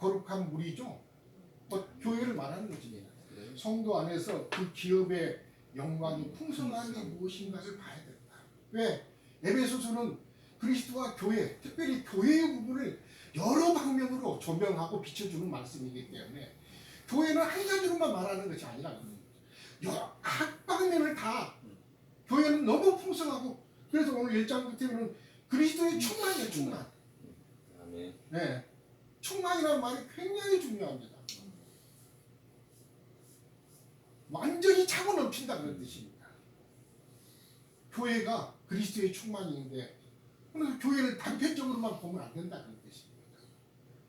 거룩한 무리죠. 교회를 말하는 거지. 성도 안에서 그 기업의 영광이 풍성함이 무엇인가를 봐야 된다. 왜? 에베소서는 그리스도와 교회, 특별히 교회의 부분을 여러 방면으로 조명하고 비춰주는 말씀이기 때문에 교회는 한 가지로만 말하는 것이 아니라 각 방면을 다 교회는 너무 풍성하고, 그래서 오늘 1장 끝에는 그리스도의 충만이에요. 충만. 네, 충만이라는 말이 굉장히 중요합니다. 완전히 차고 넘친다 그런 뜻입니다. 교회가 그리스도의 충만인데, 그래서 교회를 단편적으로만 보면 안 된다 그런 뜻입니다.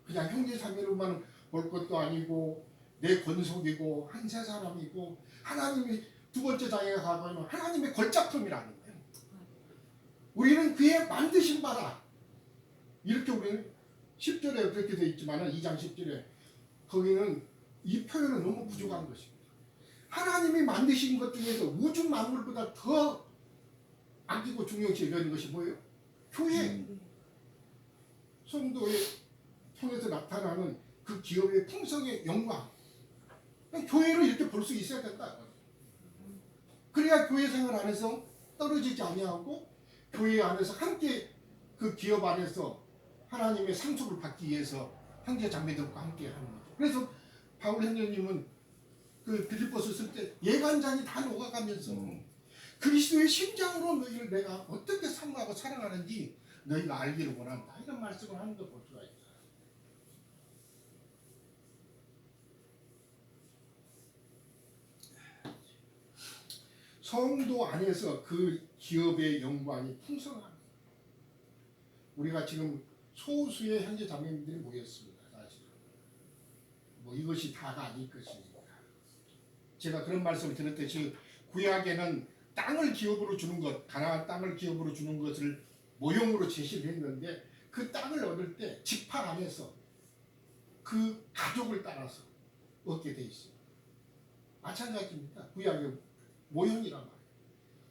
그냥 형제 자매로만 볼 것도 아니고 내 권속이고 한 세 사람이고 하나님이 두 번째 장애가 가면 하나님의 걸작품이라는 거예요. 우리는 그의 만드신 바라. 이렇게 우리는 10절에 그렇게 되어 있지만 2장 10절에 거기는 이 표현은 너무 부족한 것입니다. 하나님이 만드신 것 중에서 우주 만물보다 더 아끼고 중요시 여기는 것이 뭐예요? 교회. 성도의 통해서 나타나는 그 기업의 풍성의 영광. 교회를 이렇게 볼 수 있어야 된다. 그래야 교회 생활 안에서 떨어지지 아니하고 교회 안에서 함께 그 기업 안에서 하나님의 상속을 받기 위해서 형제 자매들과 함께 하는 거죠. 그래서 바울 형제님은 그 빌립보서 쓸 때 예간장이 다 녹아가면서 그리스도의 심장으로 너희를 내가 어떻게 사랑하고 사랑하는지 너희가 알기를 원한다. 이런 말씀을 하는 걸 볼 수가 있다. 성도 안에서 그 기업의 영광이 풍성합니다. 우리가 지금 소수의 형제 자매님들이 모였습니다. 사실 이것이 다가 아닐 것입니다. 제가 그런 말씀을 드렸듯이 구약에는 땅을 기업으로 주는 것, 가나안 땅을 기업으로 주는 것을 모형으로 제시를 했는데 그 땅을 얻을 때 지파 안에서 그 가족을 따라서 얻게 돼 있어요. 마찬가지입니다. 구약의 모형이란 말이에요.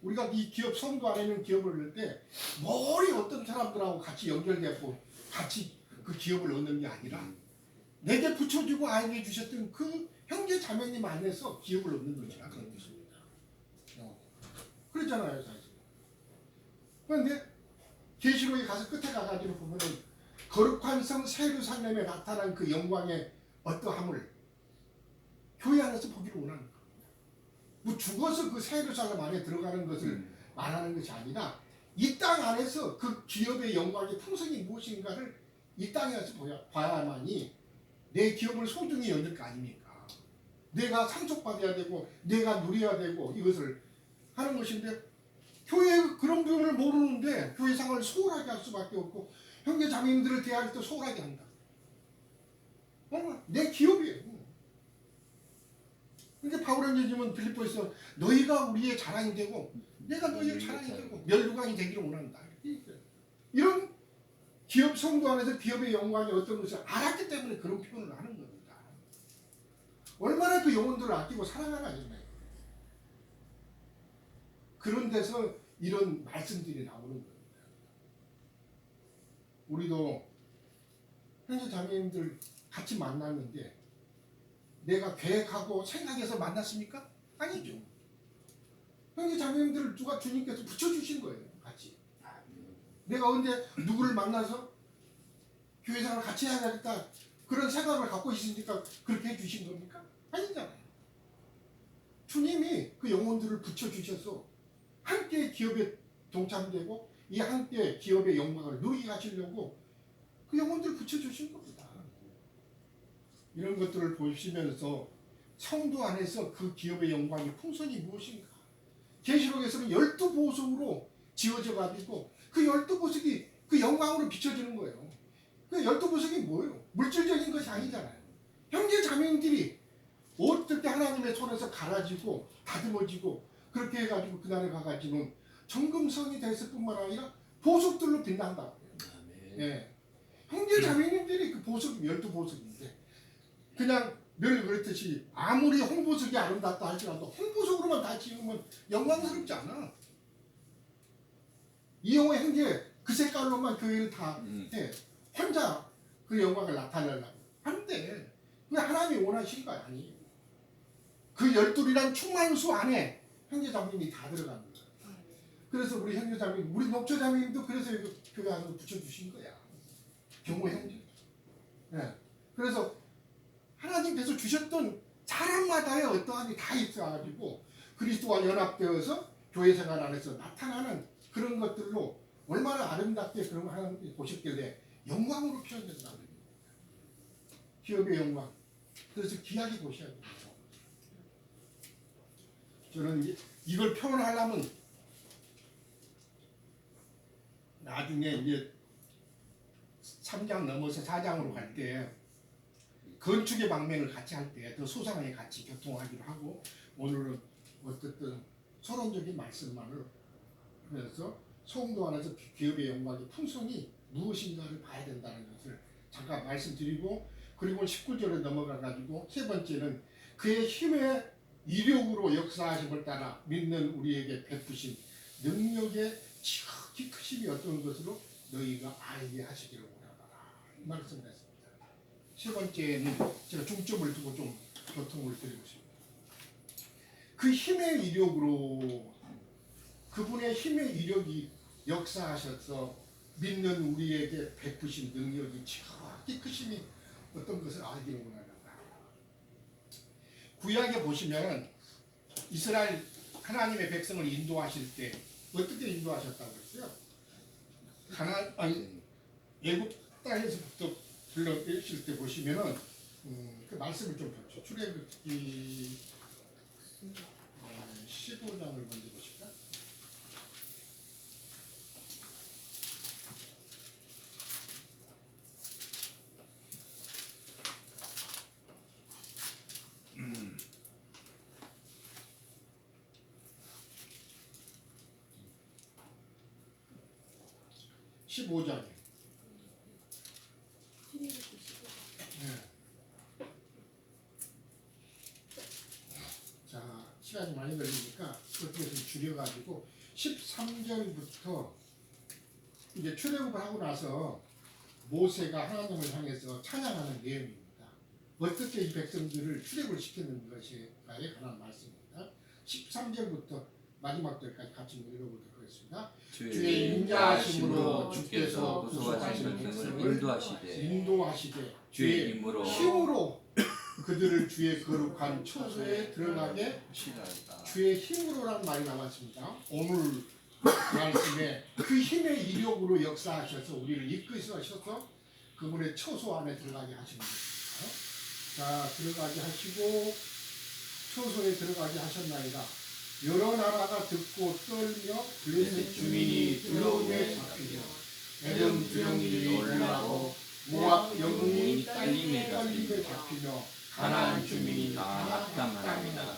우리가 이 기업 성도 안에 있는 기업을 얻을 때 머리 어떤 사람들하고 같이 연결되고 같이 그 기업을 얻는 게 아니라 내게 붙여주고 아이게 주셨던 그 형제 자매님 안에서 기업을 얻는 것이라 그런 뜻입니다. 그렇잖아요, 사실. 그런데 계시록에 가서 끝에 가가지고 보면은 거룩한 성 세루살렘에 나타난 그 영광의 어떠함을 교회 안에서 보기를 원하는 겁니다. 죽어서 그 세루살렘 안에 들어가는 것을 말하는 것이 아니라 이 땅 안에서 그 기업의 영광의 풍성이 무엇인가를 이 땅에서 봐야만이 내 기업을 소중히 여길 거 아닙니까? 내가 상속받아야 되고 내가 누려야 되고 이것을 하는 것인데 교회 그런 부분을 모르는데 교회 생활을 소홀하게 할 수밖에 없고 형제 자매님들을 대할 때 소홀하게 한다. 내 기업이에요. 그러니까 바울 형제님은 빌립보에서 너희가 우리의 자랑이 되고 내가 너희의 자랑이 되고 멸류관이 되기를 원한다. 이런 기업 성도 안에서 기업의 영광이 어떤 것을 알았기 때문에 그런 표현을 하는 겁니다. 얼마나 그 영혼들을 아끼고 사랑하나요. 그런 데서 이런 말씀들이 나오는 겁니다. 우리도 형제 자매님들 같이 만났는데 내가 계획하고 생각해서 만났습니까? 아니죠. 형제 자매님들을 누가 주님께서 붙여주신 거예요. 같이. 내가 언제 누구를 만나서 교회 생활을 같이 해야겠다 그런 생각을 갖고 있으니까 그렇게 해주신 겁니까? 아니잖아요. 주님이 그 영혼들을 붙여주셔서 함께 기업에 동참되고 이 함께 기업의 영광을 누리게 하시려고 그 영혼들을 붙여주신 겁니다. 이런 것들을 보시면서 성도 안에서 그 기업의 영광의 풍성이 무엇인가? 계시록에서는 12보석으로 지어져 가지고 그 12보석이 그 영광으로 비춰지는 거예요. 그 12보석이 뭐예요? 물질적인 것이 아니잖아요. 형제 자매님들이 어떻게 하나님의 손에서 갈아지고 다듬어지고 그렇게 해가지고 그날에 가가지고 정금성이 됐을 뿐만 아니라 보석들로 빛난다고요. 네. 형제 자매님들이 그 보석이 12보석인데 그냥 늘 그랬듯이 아무리 홍보석이 아름답다 할지라도 홍보석으로만 다 지으면 영광스럽지 않아. 이영호 형제 그 색깔로만 교회를 다 해. 혼자 그 영광을 나타내려고 하는데 돼. 그게 하나님이 원하신 거 아니에요. 그 12이란 충만수 안에 형제자매님이 다 들어가는 거야. 그래서 우리 형제자매님, 우리 목조자매님도 그래서 이거 교회 안으로 붙여주신 거야. 경호 형제. 네. 그래서 하나님께서 주셨던 사람마다의 어떠함이 다 있어가지고 그리스도와 연합되어서 교회 생활 안에서 나타나는 그런 것들로 얼마나 아름답게 그런 거 하나님이 보셨길래 영광으로 표현된다는 거예요. 기업의 영광. 그래서 귀하게 보셔야 돼요. 저는 이걸 표현하려면 나중에 이제 3장 넘어서 4장으로 갈 때 건축의 방면을 같이 할 때 더 소상하게 같이 교통하기로 하고 오늘은 어쨌든 서론적인 말씀만을 그래서 성도 안에서 기업의 영광의 풍성이 무엇인가를 봐야 된다는 것을 잠깐 말씀드리고 그리고 19절에 넘어가 가지고 세 번째는 그의 힘의 이력으로 역사하심을 따라 믿는 우리에게 베푸신 능력의 지극히 크심이 어떤 것으로 너희가 알게 하시기를 원하노라 이 말씀했습니다. 세 번째는 제가 중점을 두고 좀 교통을 드리고 싶습니다. 그 힘의 이력으로 그분의 힘의 이력이 역사하셔서 믿는 우리에게 베푸신 능력이 지극히 크심이 어떤 것을 알기를 원하노라. 구약에 보시면 이스라엘 하나님의 백성을 인도하실 때 어떻게 인도하셨다고 했어요? 애굽 땅에서부터 불러내실 때 보시면은 그 말씀을 좀 보죠. 출애굽기 15장을 먼저 보실까? 음. 15장. 자, 시간이 많이 걸리니까 어떻게 좀 줄여가지고 13절부터 이제 출애굽을 하고 나서 모세가 하나님을 향해서 찬양하는 내용입니다. 어떻게 이 백성들을 출애굽을 시켰는 것에 관한 말씀입니다. 13절부터 마지막 절까지 같이 읽어보도록 하겠습니다. 주의 인자하심으로 주께서 구속하시는 백성을 인도하시되 주의 힘으로 그들을 주의 거룩한 처소에 들어가게 주의 힘으로란 말이 나왔습니다. 오늘 말씀에 그 힘의 이력으로 역사하셔서 우리를 이끄셔서 그분의 처소 안에 들어가게 하시는 것입니다. 자, 들어가게 하시고 처소에 들어가게 하셨나이다. 여러 나라가 듣고 떨며 블레셋 주민이 두려움에 잡히며 에돔 두령들이 올라고 모압 영웅이 떨림에 잡히며 가나안 주민이 다 낙담하나이다.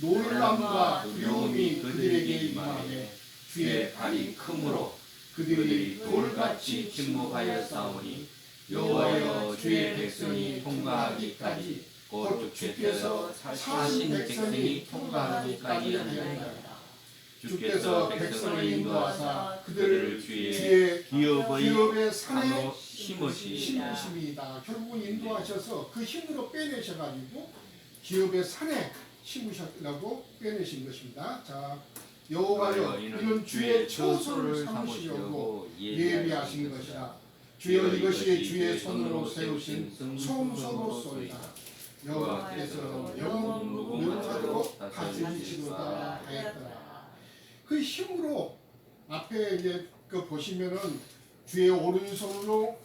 놀람과 두려움이 그들에게 임하매 주의 발이 크므로 그들이 돌같이 침묵하여 싸우니 여호와여 주의 백성이 통과하기까지 곧 주께서 사신 백성이 통과하기까지 하리이다. 주께서 백성을 인도하사 그들을 주의 기업의 산에 심으심이다. 결국은 인도하셔서 그 힘으로 빼내셔가지고 기업의 산에 심으셨다고 빼내신 것입니다. 자, 여호와여 이는 주의 처소를 삼으시려고 예비하신 것이라. 주여 이것이 주의 손으로 세우신 성소로소이다. 여호와께서 영원토록 다스리시도다 하였더라. 그 힘으로 앞에 이제 그 보시면은 주의 오른손으로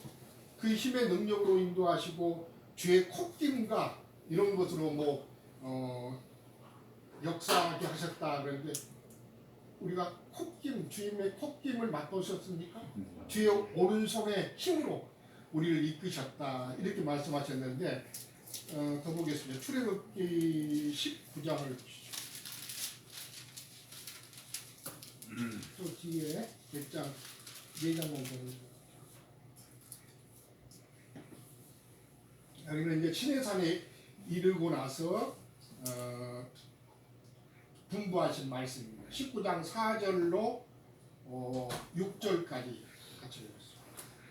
그 힘의 능력으로 인도하시고 주의 콧김과 이런 것으로 역사하게 하셨다 그런데 우리가 콧김 주님의 콧김을 맛보셨습니까? 주의 오른손의 힘으로 우리를 이끄셨다 이렇게 말씀하셨는데 더 보겠습니다. 출애굽기 19장을 또 뒤에 몇 장, 4장만 보는 여기는 이제 시내산에 이르고 나서 분부하신 말씀입니다. 19장 4절로 6절까지 같이 읽었습니다.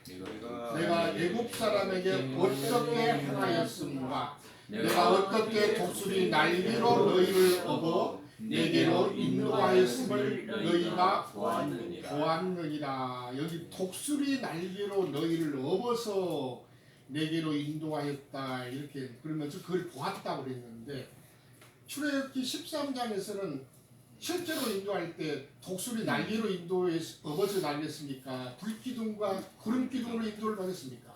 내가 애굽 사람에게 어떻게 행하였음과 내가 어떻게 독수리 날개로 너희를 업어 내게로 인도하였음을 너희가 보았느니라. 여기 독수리 날개로 너희를 업어서 내게로 인도하였다 이렇게 그러면서 그걸 보았다고 그랬는데 출애굽기 13장에서는 실제로 인도할 때 독수리 날개로 업어서 날렸습니까? 불기둥과 구름기둥으로 인도를 받았습니까?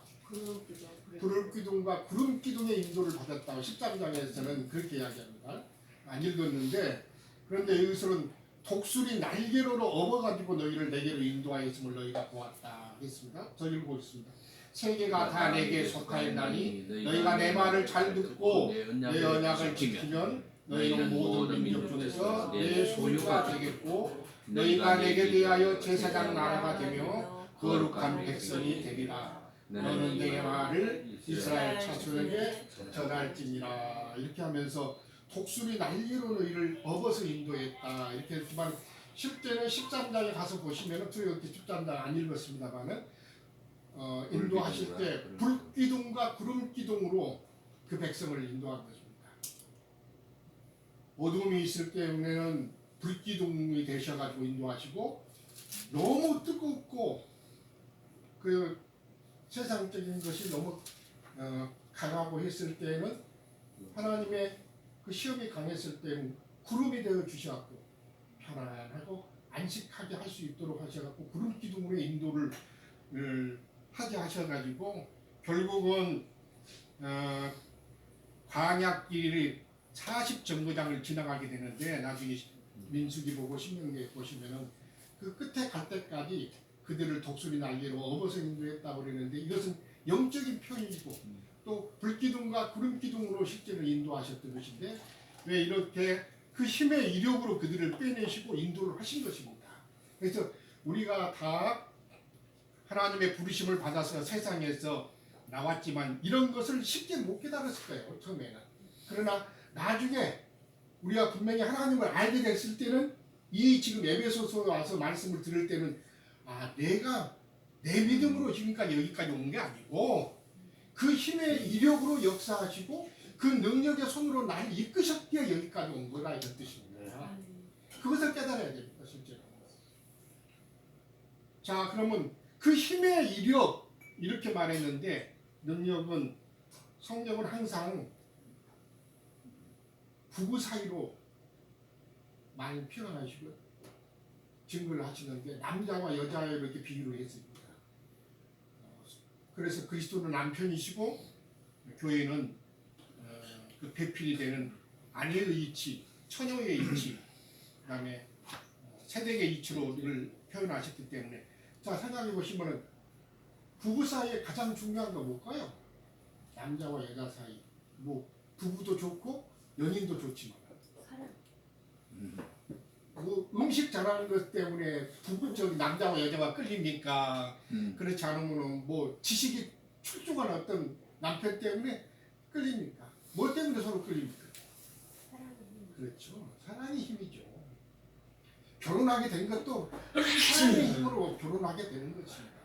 불기둥과 구름기둥의 인도를 받았다고 13장에서는 그렇게 이야기합니다. 안 읽었는데 그런데 여기서는 독수리 날개로 업어가지고 너희를 내게로 인도하였음을 너희가 보았다 했습니다. 더 읽어보겠습니다. 세계가 다 내게 속하였나니 너희가 내 말을 잘 듣고 내 언약을 지키면 너희는 모든 민족 중에서 내 소유가 되겠고 너희가 내게 대하여 제사장 나라가 되며 거룩한 백성이 되리라. 너는 내 말을 이스라엘 자손에게 전할지니라. 이렇게 하면서 독수리 날개로 너희를 업어서 인도했다 이렇게 했지만 실제는 13장에 가서 보시면 출애굽기 13장 안 읽었습니다만은 인도하실 때 불기둥과 구름기둥으로 그 백성을 인도한 것입니다. 어둠이 있을 때에는 불기둥이 되셔가지고 인도하시고 너무 뜨겁고 그 세상적인 것이 너무 강하고 했을 때에는 하나님의 그 시험이 강했을 때는 구름이 되어 주셔갖고 편안하고 안식하게 할 수 있도록 하셔갖고 구름 기둥으로 인도를 하게 하셔가지고 결국은 광야길을 40정거장을 지나가게 되는데 나중에 민수기 보고 신명기에 보시면은 그 끝에 갈 때까지 그들을 독수리 날개로 업어서 인도했다고 그러는데 이것은 영적인 표현이고 또 불기둥과 구름기둥으로 실제로 인도하셨던 것인데 왜 이렇게 그 힘의 이력으로 그들을 빼내시고 인도를 하신 것입니다. 그래서 우리가 다 하나님의 부르심을 받아서 세상에서 나왔지만 이런 것을 쉽게 못 깨달았을 거예요. 처음에는. 그러나 나중에 우리가 분명히 하나님을 알게 됐을 때는 이 지금 에베소서 와서 말씀을 들을 때는 내가 내 믿음으로 지금까지 여기까지 온 게 아니고 그 힘의 이력으로 역사하시고 그 능력의 손으로 나를 이끄셨기에 여기까지 온 거다 이런 뜻입니다. 그것을 깨달아야 됩니다. 실제로. 자 그러면 그 힘의 이력 이렇게 말했는데 능력은 성경은 항상 부부 사이로 많이 표현하시고 증거를 하시는데 남자와 여자로 이렇게 비유를 했습니다. 그래서 그리스도는 남편이시고 교회는 그 배필이 되는 아내의 이치, 처녀의 이치, 그다음에 세대의 이치로를 표현하셨기 때문에 자 생각해 보시면은 부부 사이에 가장 중요한 건 뭘까요? 남자와 여자 사이, 뭐 부부도 좋고 연인도 좋지만 뭐 음식 잘하는 것 때문에 부부적인 남자와 여자가 끌립니까? 그렇지 않으면 뭐 지식이 출중한 어떤 남편 때문에 끌립니까? 뭐 때문에 서로 끌립니까? 그렇죠. 사랑의 힘이죠. 결혼하게 된 것도 사랑의 힘으로 결혼하게 되는 것입니다.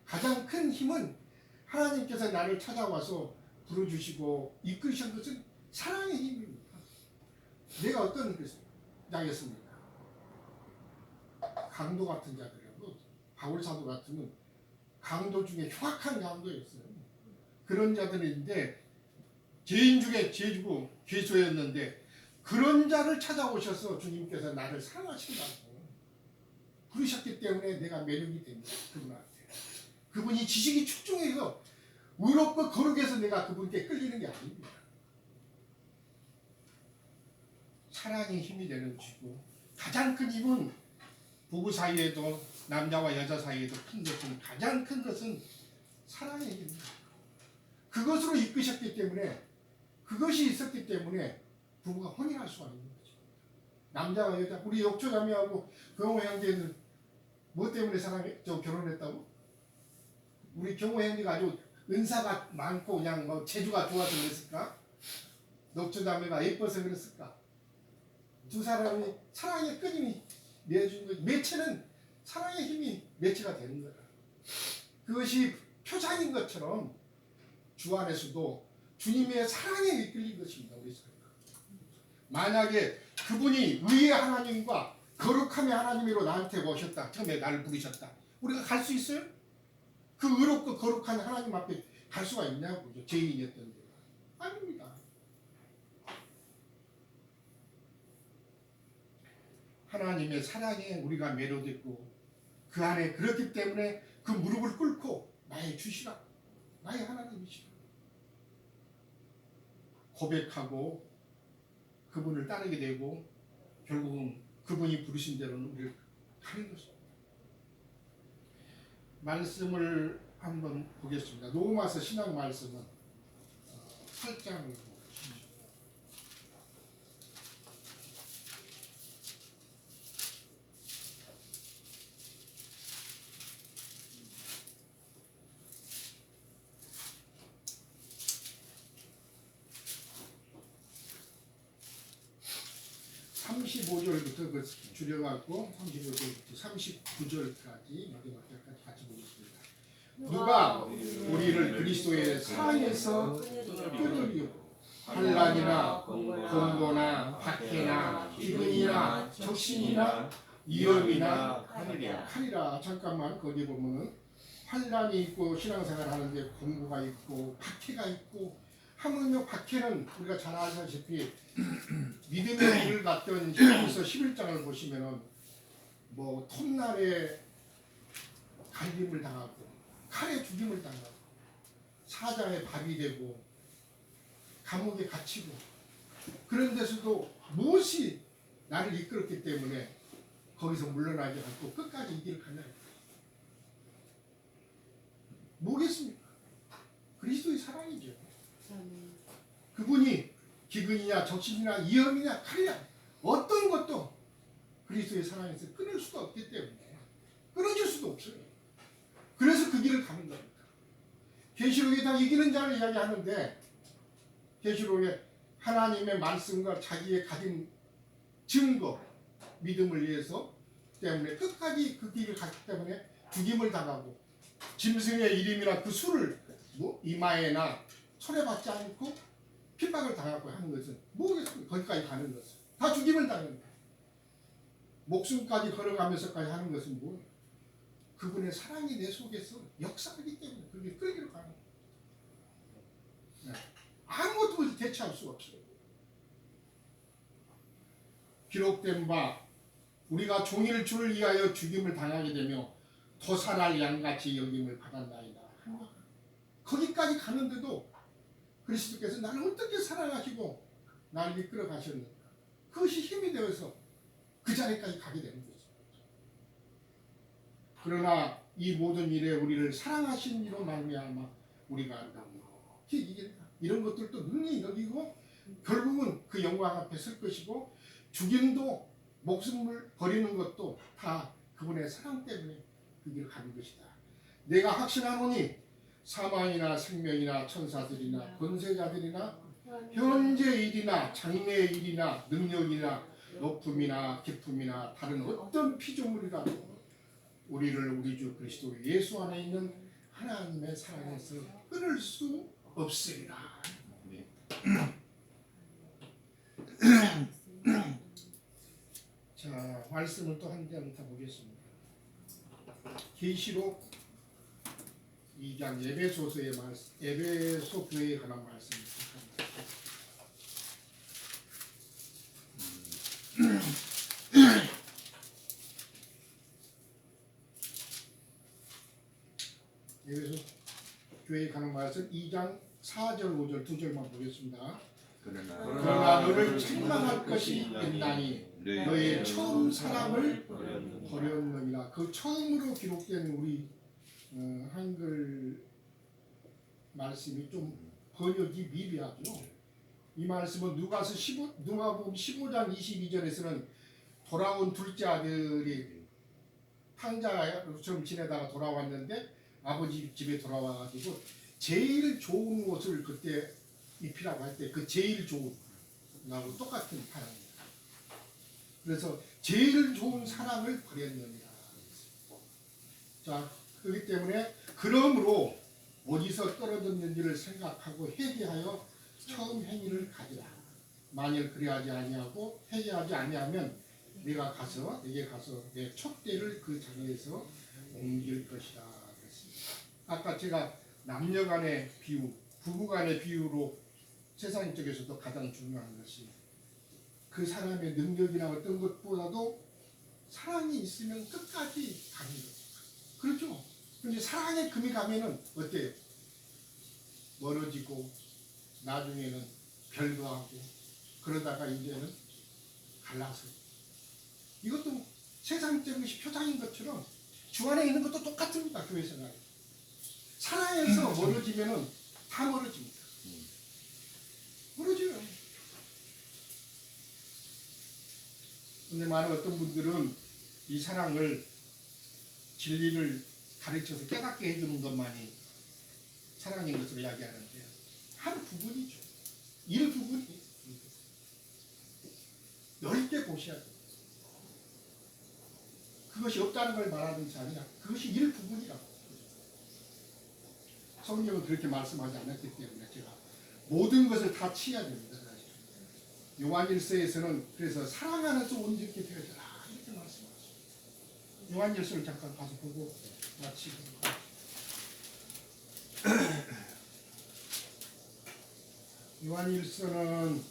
가장 큰 힘은 하나님께서 나를 찾아와서 부르주시고 이끄신 것은 사랑의 힘입니다. 내가 어떤 자였습니까? 강도 같은 자들이고 바울 사도 같으면 강도 중에 흉악한 강도였어요. 그런 자들인데 죄인 중에 죄주고 죄소였는데 그런 자를 찾아오셔서 주님께서 나를 사랑하신다고 부르셨기 때문에 내가 매력이 됩니다. 그분한테. 그분이 지식이 출중해서 의롭고 거룩해서 내가 그분께 끌리는 게 아닙니다. 사랑이 힘이 되는 것이고 가장 큰 힘은 부부 사이에도 남자와 여자 사이에도 큰 것은 가장 큰 것은 사랑의 힘입니다. 그것으로 이끄셨기 때문에 그것이 있었기 때문에 부부가 혼인할 수가 있는 거죠. 남자와 여자 우리 욕조자매하고 경호 형제는 뭐 때문에 결혼했다고? 우리 경호 형제가 아주 은사가 많고 그냥 뭐 재주가 좋아서 그랬을까? 녹조자매가 예뻐서 그랬을까? 두 사람이 사랑의 끈이 내준 거 매체는 사랑의 힘이 매체가 되는 거다. 그것이 표상인 것처럼 주 안에서도 주님의 사랑에 이끌린 것입니다. 우리 삶. 만약에 그분이 의의 하나님과 거룩함의 하나님으로 나한테 오셨다. 처음에 나를 부르셨다. 우리가 갈 수 있어요? 그 의롭고 거룩한 하나님 앞에 갈 수가 있냐고요. 죄인이었던 데가. 아닙니다. 하나님의 사랑에 우리가 매료됐고 그 안에 그렇기 때문에 그 무릎을 꿇고 나의 주시라. 나의 하나님이시라. 고백하고 그분을 따르게 되고 결국은 그분이 부르신 대로는 우리를 가는 것입니다. 말씀을 한번 보겠습니다. 로마서 신학 말씀은 8장을 보십시오. (35절부터) 줄여갖고 35절부터 39절까지 마지막까지 같이 보겠습니다. 누가 우리를 그리스도의 사랑에서 끊으리요? 환난이나 공고나 박해나 기근이나 적신이나 위험이나 칼이라. 잠깐만, 거기 보면은 환난이 있고 신앙생활 하는데 공고가 있고 박해가 있고 하물며 박해는 우리가 잘 아시다시피 믿음의 일을 갔던 히브리서 11장을 보시면은 뭐 톱날에 갈림을 당하고 칼에 죽임을 당하고 사자의 밥이 되고 감옥에 갇히고 그런 데서도 무엇이 나를 이끌었기 때문에 거기서 물러나지 않고 끝까지 이 길을 가냐. 뭐겠습니까? 그리스도의 사랑이죠. 그분이 기근이냐 적신이나 위험이냐 칼이냐 어떤 것도 그리스도의 사랑에서 끊을 수가 없기 때문에 끊어질 수도 없어요. 그래서 그 길을 가는 겁니다. 계시록에 다 이기는 자를 이야기하는데 계시록에 하나님의 말씀과 자기의 가진 증거 믿음을 위해서 때문에 끝까지 그 길을 갔기 때문에 죽임을 당하고 짐승의 이름이나 그 수를 이마에나 손에 받지 않고 핍박을 당하고 하는 것은 뭐겠습니까? 거기까지 가는 것은 다 죽임을 당합니다. 목숨까지 걸어가면서까지 하는 것은 뭐예요? 그분의 사랑이 내 속에서 역사하기 때문에 그렇게 끌기로 가는 거예요. 네. 아무것도 대체할 수가 없어요. 기록된 바 우리가 종일 주를 위하여 죽임을 당하게 되며 도살할 양같이 여김을 받았나이다. 거기까지 가는데도 그리스도께서 나를 어떻게 사랑하시고 나를 이끌어 가셨는가. 그것이 힘이 되어서 그 자리까지 가게 되는 거죠. 그러나 이 모든 일에 우리를 사랑하신 이로 말미암아 우리가 넉넉히 이긴다. 이런 것들도 능히 여기고 결국은 그 영광 앞에 설 것이고 죽임도 목숨을 버리는 것도 다 그분의 사랑 때문에 그 길을 가는 것이다. 내가 확신하노니 사망이나 생명이나 천사들이나 권세자들이나 현재 일이나 장래 일이나 능력이나 높음이나 깊음이나 다른 어떤 피조물이라도 우리를 우리 주 그리스도 예수 안에 있는 하나님의 사랑에서 끊을 수 없으리라. 자, 말씀을 또 한 장 더 보겠습니다. 계시록 2장 에베소서의 말씀, 에베소 교회에 관한 말씀입니다. 에베소 교회에 관한 말씀 2장 4절 5절 두 절만 보겠습니다. 그러나 너를 책망할 것이 있나니 너의 처음 사랑을 버렸느니라. 그 처음으로 기록된 우리 한글 말씀이 좀 번역이 미비하죠. 이 말씀은 누가복음 15장 22절에서는 돌아온 둘째 아들이 탕자처럼 지내다가 돌아왔는데 아버지 집에 돌아와가지고 제일 좋은 옷을 그때 입히라고 할 때 그 제일 좋은 나하고 똑같은 사랑입니다. 그래서 제일 좋은 사랑을 버렸느니라. 자, 그렇기 때문에 그러므로 어디서 떨어졌는지를 생각하고 회개하여 처음 행위를 가지라. 만일 그리하지 아니하고 회개하지 아니하면 내가 가서 내 촛대를 그 자리에서 옮길 것이다. 그랬습니다. 아까 제가 남녀간의 비유, 부부간의 비유로 세상 쪽에서도 가장 중요한 것이 그 사람의 능력이나 어떤 것보다도 사랑이 있으면 끝까지 가는 거죠. 그렇죠? 근데 사랑에 금이 가면은 어때요? 멀어지고 나중에는 별거하고 그러다가 이제는 갈라서 이것도 세상적인 것이 표상인 것처럼 주 안에 있는 것도 똑같습니다. 교회 생활 사랑에서 멀어지면은 다 멀어집니다. 멀어져요. 근데 많은 어떤 분들은 이 사랑을 진리를 가르쳐서 깨닫게 해주는 것만이 사랑인 것을 이야기하는데 한 부분이죠. 일부분이 넓게 보셔야 돼요. 그것이 없다는 걸 말하는 것이 아니라 그것이 일부분이라고. 성경은 그렇게 말씀하지 않았기 때문에 제가 모든 것을 다 치야 됩니다. 요한일서에서는 그래서 사랑하는 수 온전히 되어져라 이렇게 말씀하셨어요. 요한일서를 잠깐 가서 보고 마치고 요한일서는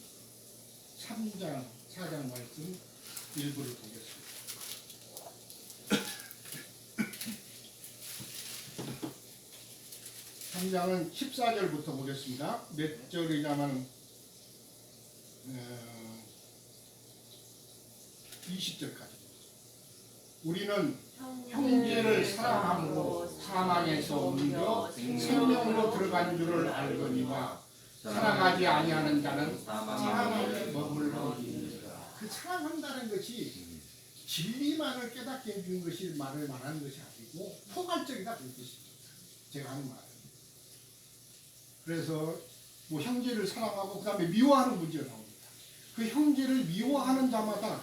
3장 4장 말씀 일부를 보겠습니다. 3장은 14절부터 보겠습니다. 몇 절이냐면 20절까지. 우리는 형제를 사랑함으로 사망에서 옮겨 생명으로 들어간 줄을 알거니와 사랑하지 아니하는 자는 사망에 머물러있느니라. 그 사랑한다는 것이 진리만을 깨닫게 해주는 것이 말을 말하는 것이 아니고 포괄적이다 그런 뜻입니다. 제가 하는 말은. 그래서 뭐 형제를 사랑하고 그 다음에 미워하는 문제가 나옵니다. 그 형제를 미워하는 자마다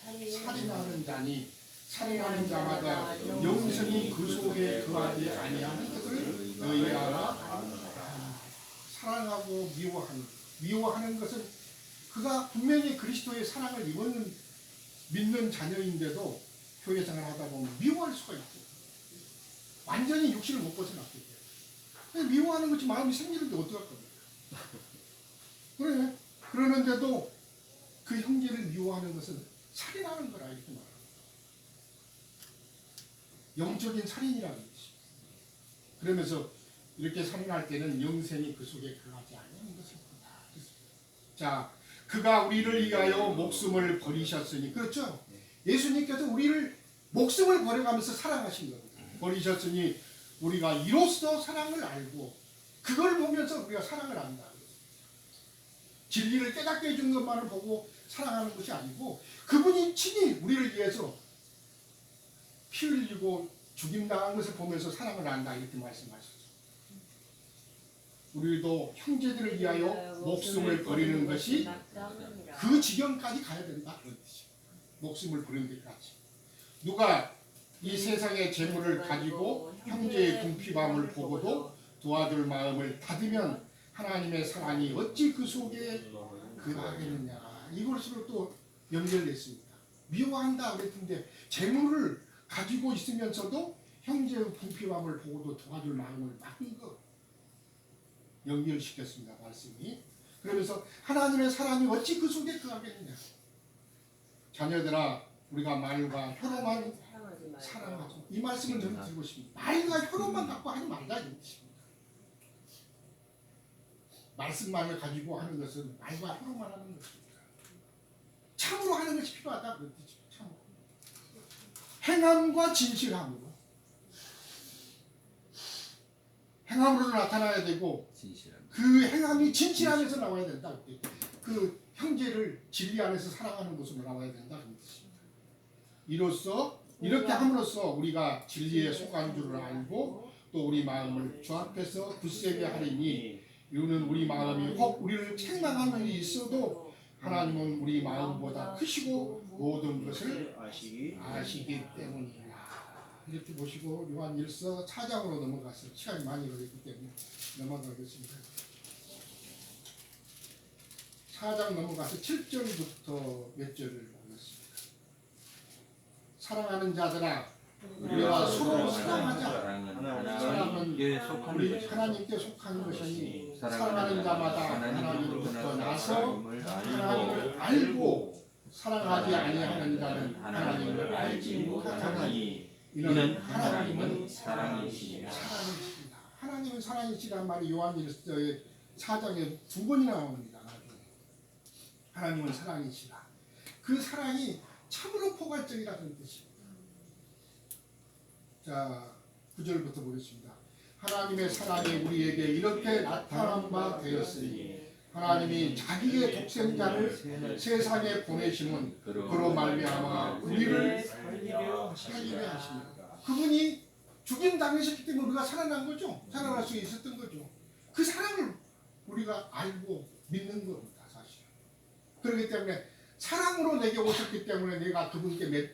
살인하는 자니 살인하는 자마다 영생이 그 속에 거하지 아니하는 것을 너희 알아. 사랑하고 미워하는 것은 그가 분명히 그리스도의 사랑을 믿는 자녀인데도 교회 생활하다 보면 미워할 수가 있고 완전히 육신을 못 벗어났기 때문에 미워하는 것이 마음이 생기는데 어떡할 겁니까? 그래. 그러는데도 그 형제를 미워하는 것은 살인하는 거라 이렇게 말합니다. 영적인 살인이라는 것이. 그러면서 이렇게 살인할 때는 영생이 그 속에 거하지 않는 것을 본다. 자, 그가 우리를 위하여 목숨을 버리셨으니 그렇죠? 예수님께서 우리를 목숨을 버려가면서 사랑하신 겁니다. 버리셨으니 우리가 이로써 사랑을 알고 그걸 보면서 우리가 사랑을 안다. 진리를 깨닫게 해준 것만을 보고 사랑하는 것이 아니고 그분이 친히 우리를 위해서 피 흘리고 죽임당한 것을 보면서 사랑을 안다 이렇게 말씀하셨죠. 우리도 형제들을 위하여 목숨을 버리는 것이 그 지경까지 가야 된다. 목숨을 버리는 데까지. 누가 이 세상의 재물을 가지고 형제의 궁핍함을 보고도 도와줄 마음을 닫으면 하나님의 사랑이 어찌 그 속에 거하겠느냐. 이것으로 또 연결됐습니다. 미워한다 그랬는데 재물을 가지고 있으면서도 형제의 궁핍함을 보고도 도와줄 마음을 막은 것 연결시켰습니다. 말씀이. 그러면서 하나님의 사랑이 어찌 그 속에 거하겠느냐. 자녀들아 우리가 말과 혀로만 사랑하죠. 이 말씀을 저는 드리고 싶습니다. 말과 혀로만 갖고 하지 말자 이 뜻입니다. 말씀만을 가지고 하는 것은 말과 혀로만 하는 것입니다. 참으로 하는 것이 필요하다 그런 뜻입니다. 참으로. 행함과 진실함으로. 행함으로 나타나야 되고 그 행함이 진실함에서 나와야 된다. 그 형제를 진리 안에서 사랑하는 모습으로 나와야 된다 그런 뜻입니다. 이로써 이렇게 함으로써 우리가 진리에 속한 줄을 알고 또 우리 마음을 주 앞에서 굳세게 하리니 이유는 우리 마음이 혹 우리를 책망하는 일이 있어도 하나님은 우리 마음보다 크시고 모든 것을 아시기 때문이라. 이렇게 보시고 요한 1서 4장으로 넘어갔어요. 시간이 많이 걸렸기 때문에 넘어가겠습니다. 4장 넘어가서 7절부터 몇 절을 보겠습니다. 사랑하는 자들아 우리와 서로 사랑하자. 사랑은 우리 하나님께 속한 것이니 사랑하는 자마다 하나님으로부터 나서 하나님을 알고 사랑하지 아니하는 자는 하나님을 알지 못하나니 이는 하나님은 사랑이시니라. 하나님은 사랑이시란 말이 요한일서의 4장에 2번이나 나옵니다. 하나님은 사랑이시라. 그 사랑이 참으로 포괄적이라는 뜻입니다. 자, 9절부터 보겠습니다. 하나님의 사랑이 우리에게 이렇게 나타난 바 되었으니 하나님이 자기의 독생자를 세상에 보내심은 그로 말미암아 우리를 살리게 하십니다. 그분이 죽임 당하셨기 때문에 우리가 살아난 거죠. 살아날 수 있었던 거죠. 그 사랑을 우리가 알고 믿는 겁니다. 사실. 그렇기 때문에 사랑으로 내게 오셨기 때문에 내가 그분께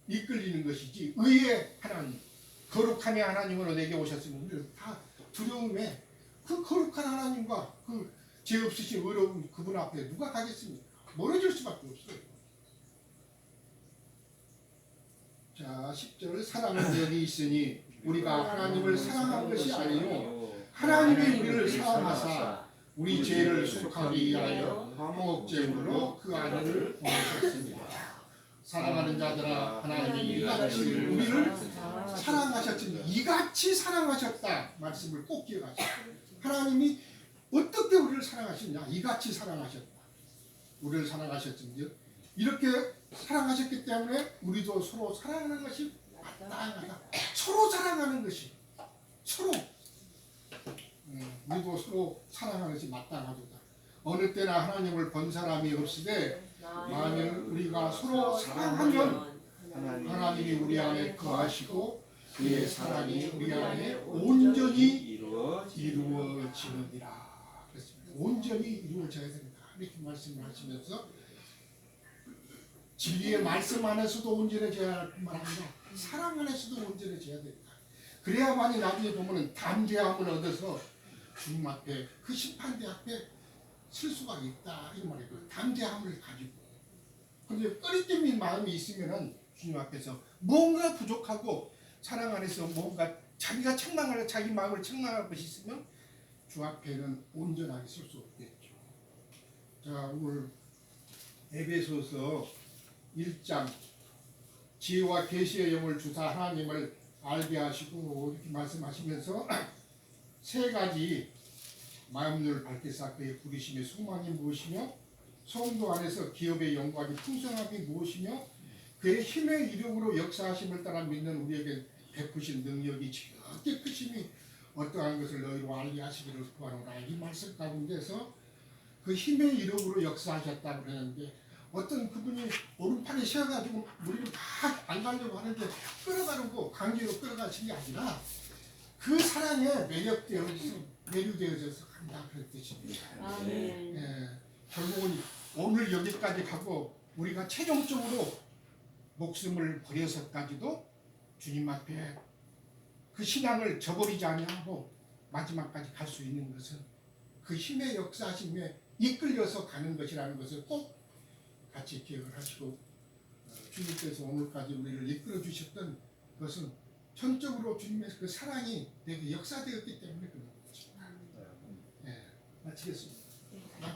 이끌리는 것이지 의의 하나님, 거룩함의 하나님으로 내게 오셨으면 우리는 다 두려움에 그 거룩한 하나님과 그 죄 없으신 의로운 그분 앞에 누가 가겠습니까? 멀어질 수밖에 없어요. 자, 10절 사랑은 여기 있으니 우리가 하나님을 사랑한 것이 아니요 하나님이 우리를 사랑하사 우리 죄를 속하기 위하여 화목제물로 그 아들을 보내셨습니다. 사랑하는 자들아 하나님이 이같이 우리를 사랑하셨으니 이같이 사랑하셨다 말씀을 꼭 기억하십시오. 하나님이 어떻게 우리를 사랑하셨냐? 이같이 사랑하셨다. 우리를 사랑하셨으니 이렇게 사랑하셨기 때문에 우리도 서로 사랑하는 것이 마땅하다. 서로 사랑하는 것이 서로 우리도 서로 사랑하는 것이 마땅하도다. 어느 때나 하나님을 본 사람이 없으되 만일 우리가 서로 사랑하면 하나님이 우리 안에 거하시고 그의 사랑이 우리 안에 온전히 이루어지느니라. 그렇습니다. 온전히 이루어져야 된다. 이렇게 말씀을 하시면서 진리의 말씀 안에서도 온전해져야 할 뿐만 아니라 사랑 안에서도 온전해져야 된다. 그래야만이 나중에 보면은 담대함을 얻어서 주님 앞에 그 심판대 앞에 설 수가 있다. 이 말이에요. 담대함을 가지고. 그런데 꺼리낌인 마음이 있으면은 주님 앞에서 뭔가 부족하고 사랑 안에서 뭔가 자기가 책망할 자기 마음을 책망할 것이 있으면 주 앞에는 온전하게 설 수 없겠죠. 자, 오늘 에베소서 1장 지혜와 계시의 영을 주사 하나님을 알게 하시고 이렇게 말씀하시면서 세 가지 마음을 밝히사 그의 부르심의 소망이 무엇이며 성도 안에서 기업의 영광이 풍성하게 무엇이며 그의 힘의 이력으로 역사하심을 따라 믿는 우리에게 베푸신 능력이 지극히 크심이 어떠한 것을 너희로 알게 하시기를 구하노라. 이 말씀 가운데서 그 힘의 이력으로 역사하셨다고 그러는데 어떤 그분이 오른팔에 쉬어가지고 우리를 다 안 가려고 하는데 끌어가려고 강제로 끌어가신 게 아니라 그 사랑에 매료되어져서 간다 그런 뜻입니다. 예, 결국은 오늘 여기까지 가고 우리가 최종적으로 목숨을 버려서까지도 주님 앞에 그 신앙을 저버리지 아니하고 마지막까지 갈 수 있는 것은 그 힘의 역사심에 이끌려서 가는 것이라는 것을 꼭 같이 기억을 하시고 주님께서 오늘까지 우리를 이끌어 주셨던 것은 전적으로 주님의 그 사랑이 내게 역사되었기 때문에 그런 거죠. 네, 마치겠습니다.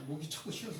목이 자꾸 쉬어서.